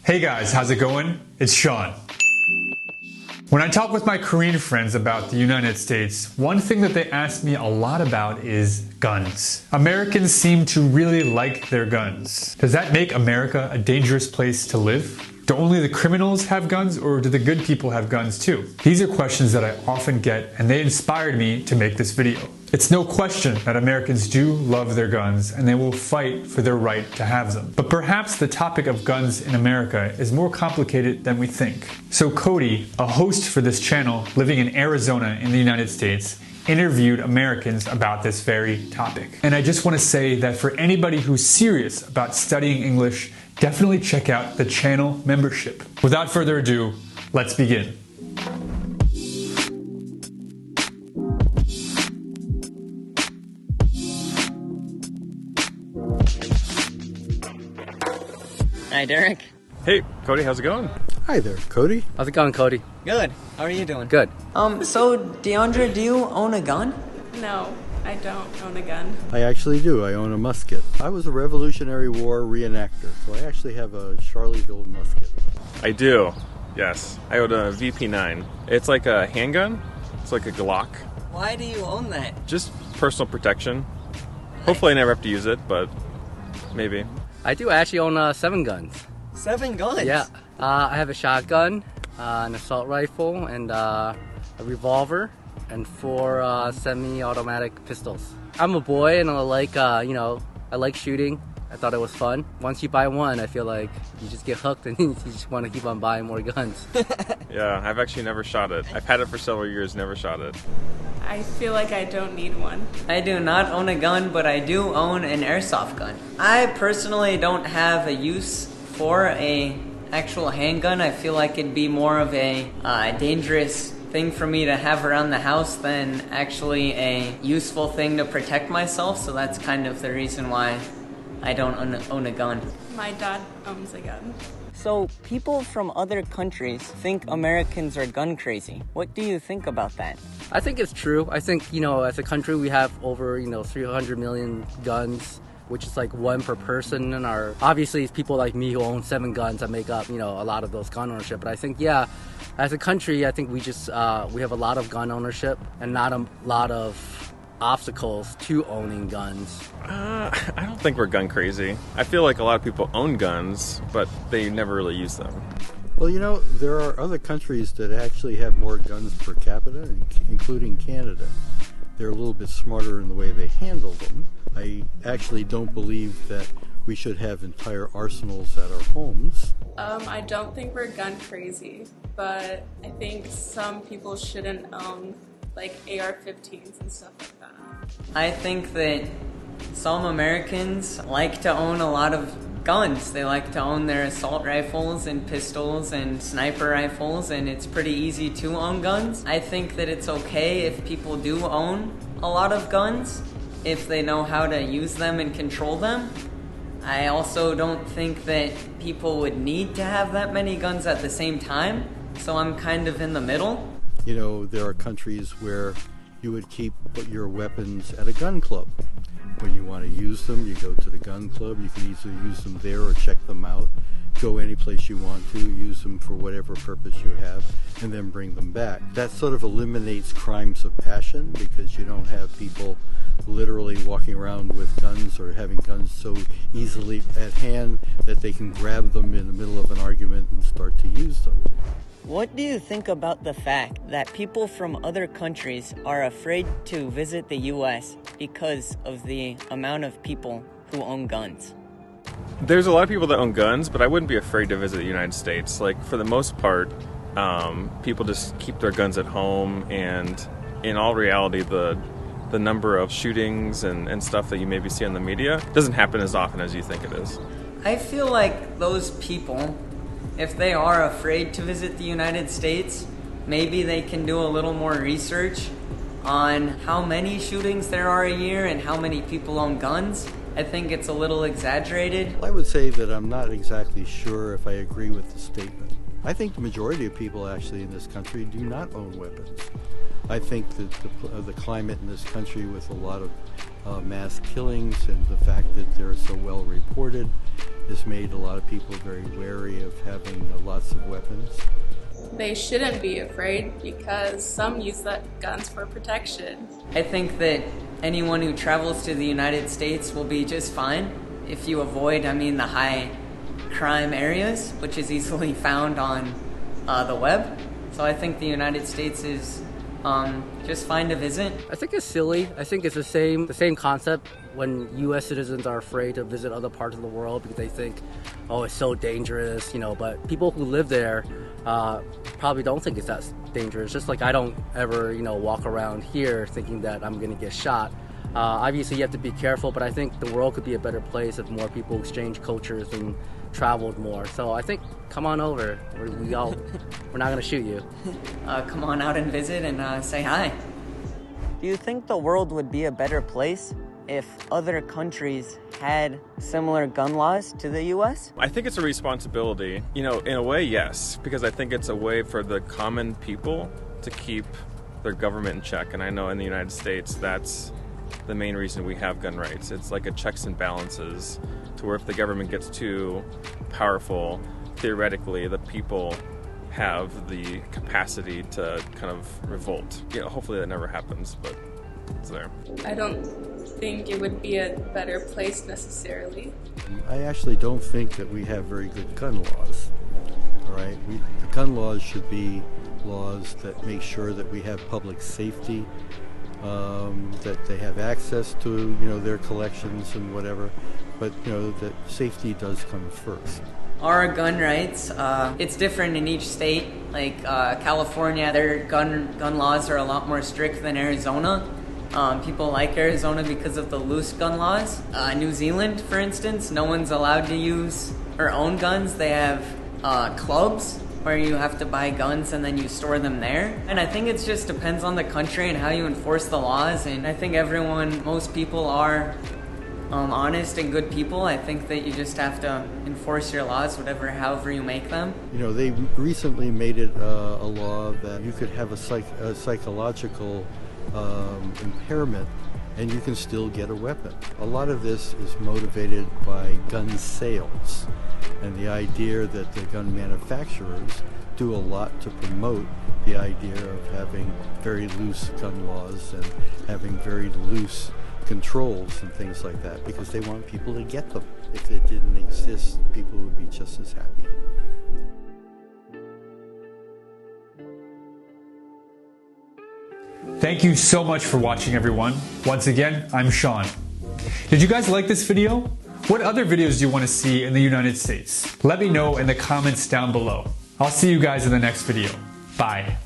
Hey guys, how's it going? It's Sean. When I talk with my Korean friends about the United States, one thing that they ask me a lot about is guns. Americans seem to really like their guns. Does that make America a dangerous place to live? Do only the criminals have guns, or do the good people have guns too? These are questions that I often get, and they inspired me to make this video. It's no question that Americans do love their guns, and they will fight for their right to have them. But perhaps the topic of guns in America is more complicated than we think. So Cody, a host for this channel living in Arizona in the United States, interviewed Americans about this very topic. And I just want to say that for anybody who's serious about studying English, definitely check out the channel membership. Without further ado, let's begin. Hi, Derek. Hey, Cody, how's it going? Hi there, Cody. How's it going, Cody? Good. How are you doing? Good. So, DeAndre, do you own a gun? No, I don't own a gun. I actually do. I own a musket. I was a Revolutionary War reenactor, so I actually have a Charleville musket. I do, yes. I own a VP9. It's like a handgun. It's like a Glock. Why do you own that? Just personal protection. Hopefully I never have to use it, but maybe. I do actually own 7 guns. 7 guns? Yeah. I have a shotgun, an assault rifle, and a revolver, and 4 semi-automatic pistols. I'm a boy, and I like, I like shooting. I thought it was fun. Once you buy one, I feel like you just get hooked and you just want to keep on buying more guns. Yeah, I've actually never shot it. I've had it for several years, never shot it. I feel like I don't need one. I do not own a gun, but I do own an airsoft gun. I personally don't have a use for a actual handgun. I feel like it'd be more of a dangerous thing for me to have around the house than actually a useful thing to protect myself, so that's kind of the reason why I don't own a gun. My dad owns a gun. So, people from other countries think Americans are gun crazy. What do you think about that? I think it's true. I think, as a country, we have over, 300 million guns, which is like 1 per person. And obviously, it's people like me who own 7 guns that make up, a lot of those gun ownership. But I think, as a country, I think we just, we have a lot of gun ownership and not a lot of obstacles to owning guns. I don't think we're gun crazy. I feel like a lot of people own guns, but they never really use them. Well, there are other countries that actually have more guns per capita, including Canada. They're a little bit smarter in the way they handle them. I actually don't believe that we should have entire arsenals at our homes. I don't think we're gun crazy, but I think some people shouldn't own like AR-15s and stuff like that. I think that some Americans like to own a lot of guns. They like to own their assault rifles and pistols and sniper rifles, and it's pretty easy to own guns. I think that it's okay if people do own a lot of guns, if they know how to use them and control them. I also don't think that people would need to have that many guns at the same time, so I'm kind of in the middle. There are countries where you would keep your weapons at a gun club. When you want to use them, you go to the gun club. You can either use them there or check them out. Go any place you want to, use them for whatever purpose you have, and then bring them back. That sort of eliminates crimes of passion because you don't have people literally walking around with guns or having guns so easily at hand that they can grab them in the middle of an argument and start to use them. What do you think about the fact that people from other countries are afraid to visit the US because of the amount of people who own guns? There's a lot of people that own guns, but I wouldn't be afraid to visit the United States. Like, for the most part, people just keep their guns at home, and in all reality, the number of shootings and stuff that you maybe see on the media doesn't happen as often as you think it is. I feel like those people, if they are afraid to visit the United States, maybe they can do a little more research on how many shootings there are a year and how many people own guns, I think it's a little exaggerated. I would say that I'm not exactly sure if I agree with the statement. I think the majority of people actually in this country do not own weapons. I think that the climate in this country with a lot of mass killings and the fact that they're so well reported has made a lot of people very wary of having lots of weapons. They shouldn't be afraid because some use that guns for protection. I think that anyone who travels to the United States will be just fine if you avoid, the high crime areas, which is easily found on the web. So I think the United States is just fine to visit. I think it's silly. I think it's the same concept when U.S. citizens are afraid to visit other parts of the world because they think, oh, it's so dangerous, but people who live there probably don't think it's that dangerous. Just like I don't ever, walk around here thinking that I'm going to get shot. Obviously, you have to be careful, but I think the world could be a better place if more people exchange cultures and traveled more. So I think come on over. We're not going to shoot you. Come on out and visit and say hi. Do you think the world would be a better place if other countries had similar gun laws to the U.S.? I think it's a responsibility. In a way, yes, because I think it's a way for the common people to keep their government in check. And I know in the United States, that's the main reason we have gun rights. It's like a checks and balances to where if the government gets too powerful, theoretically, the people have the capacity to kind of revolt. Hopefully that never happens, but it's there. I don't think it would be a better place necessarily. I actually don't think that we have very good gun laws. All right, the gun laws should be laws that make sure that we have public safety, that they have access to their collections and whatever, but that safety does come first. Our gun rights, it's different in each state. Like California, their gun laws are a lot more strict than Arizona. People like Arizona because of the loose gun laws. New Zealand, for instance, no one's allowed to use or own guns. They have clubs where you have to buy guns and then you store them there. And I think it just depends on the country and how you enforce the laws. And I think most people are honest and good people. I think that you just have to enforce your laws, however you make them. They recently made it a law that you could have a psychological impairment and you can still get a weapon. A lot of this is motivated by gun sales and the idea that the gun manufacturers do a lot to promote the idea of having very loose gun laws and having very loose controls and things like that because they want people to get them. If it didn't exist, people would be just as happy. Thank you so much for watching, everyone. Once again, I'm Sean. Did you guys like this video? What other videos do you want to see in the United States? Let me know in the comments down below. I'll see you guys in the next video. Bye.